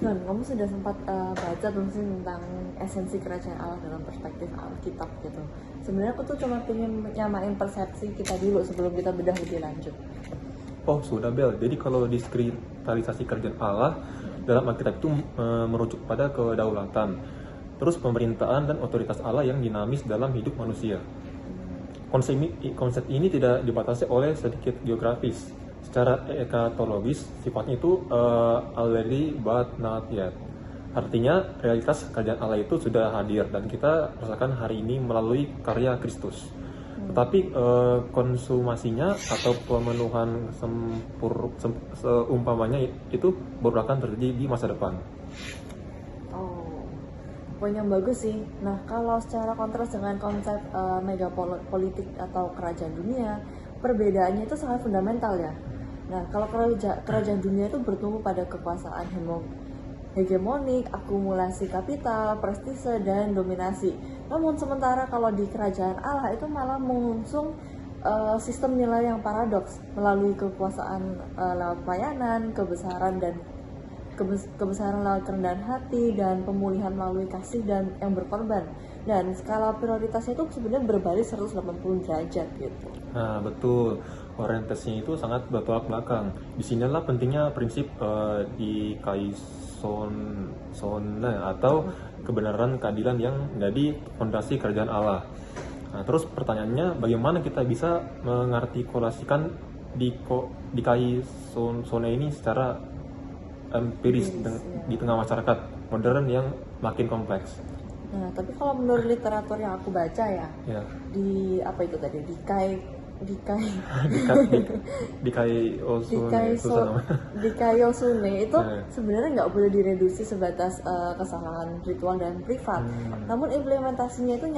John, kamu sudah sempat baca belum sih tentang esensi kerajaan Allah dalam perspektif Alkitab gitu? Sebenarnya aku tuh cuma pengen nyamain persepsi kita dulu sebelum kita bedah lebih lanjut. Oh sudah Bel, jadi kalau diskristalisasi kerajaan Allah dalam Alkitab itu merujuk pada kedaulatan, terus pemerintahan dan otoritas Allah yang dinamis dalam hidup manusia. Konsep ini tidak dibatasi oleh sedikit geografis. Secara ekatologis, sifatnya itu already but not yet. Artinya, realitas kerajaan Allah itu sudah hadir dan kita rasakan hari ini melalui karya Kristus. Tetapi konsumasinya atau pemenuhan seumpamanya itu baru akan terjadi di masa depan. Poin yang bagus sih. Nah, kalau secara kontras dengan konsep megapolitik atau kerajaan dunia, perbedaannya itu sangat fundamental ya. Nah, kalau kerajaan dunia itu bertumbuh pada kekuasaan hegemonik, akumulasi kapital, prestise, dan dominasi. Namun sementara kalau di kerajaan Allah itu malah mengusung sistem nilai yang paradoks melalui kekuasaan lewat pelayanan, kebesaran lewat kerendahan hati, dan pemulihan melalui kasih dan yang berkorban. Dan skala prioritasnya itu sebenarnya berbalik 180 derajat gitu. Nah betul, orientasinya itu sangat bertolak belakang. Disinilah pentingnya prinsip dikaisone atau kebenaran keadilan yang menjadi fondasi kerajaan Allah. Nah, terus pertanyaannya, bagaimana kita bisa mengartikulasikan dikaisone ini secara empiris di tengah masyarakat modern yang makin kompleks. Nah, tapi kalau menurut literatur yang aku baca ya, di apa itu tadi, dikaiosune itu sebenarnya nggak boleh direduksi sebatas kesalahan ritual dan privat. Namun implementasinya itu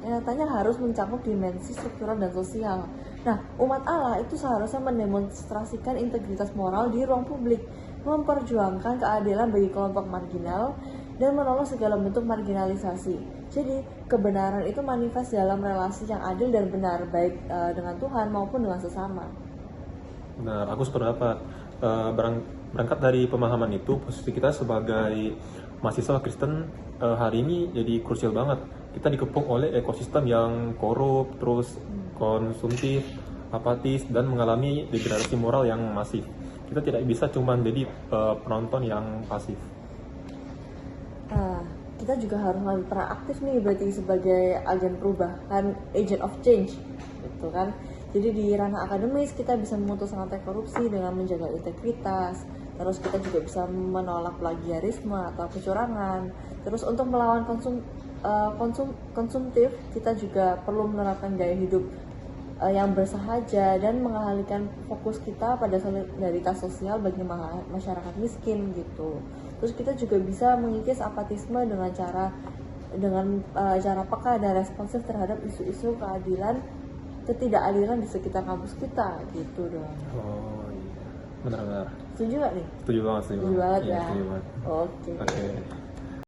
nyatanya harus mencakup dimensi struktural dan sosial. Nah, umat Allah itu seharusnya mendemonstrasikan integritas moral di ruang publik, memperjuangkan keadilan bagi kelompok marginal, dan menolak segala bentuk marginalisasi. Jadi, kebenaran itu manifest dalam relasi yang adil dan benar, baik dengan Tuhan maupun dengan sesama. Benar, aku sependapat. Berangkat dari pemahaman itu, posisi kita sebagai mahasiswa Kristen hari ini jadi krusial banget. Kita dikepung oleh ekosistem yang korup, terus konsumtif, apatis, dan mengalami degradasi moral yang masif. Kita tidak bisa cuma jadi penonton yang pasif. Kita juga harus lebih proaktif nih, berarti sebagai agen perubahan, agent of change gitu kan. Jadi di ranah akademis kita bisa memutus rantai korupsi dengan menjaga integritas. Terus kita juga bisa menolak plagiarisme atau kecurangan. Terus untuk melawan konsumtif, kita juga perlu menerapkan gaya hidup yang bersahaja dan mengalihkan fokus kita pada solidaritas sosial bagi masyarakat miskin gitu. Terus kita juga bisa mengikis apatisme dengan cara peka dan responsif terhadap isu-isu ketidakadilan di sekitar kampus kita gitu dong. Oh iya, benar-benar. Setuju gak nih? Setuju banget. Setuju banget ya. Setuju banget. Oke.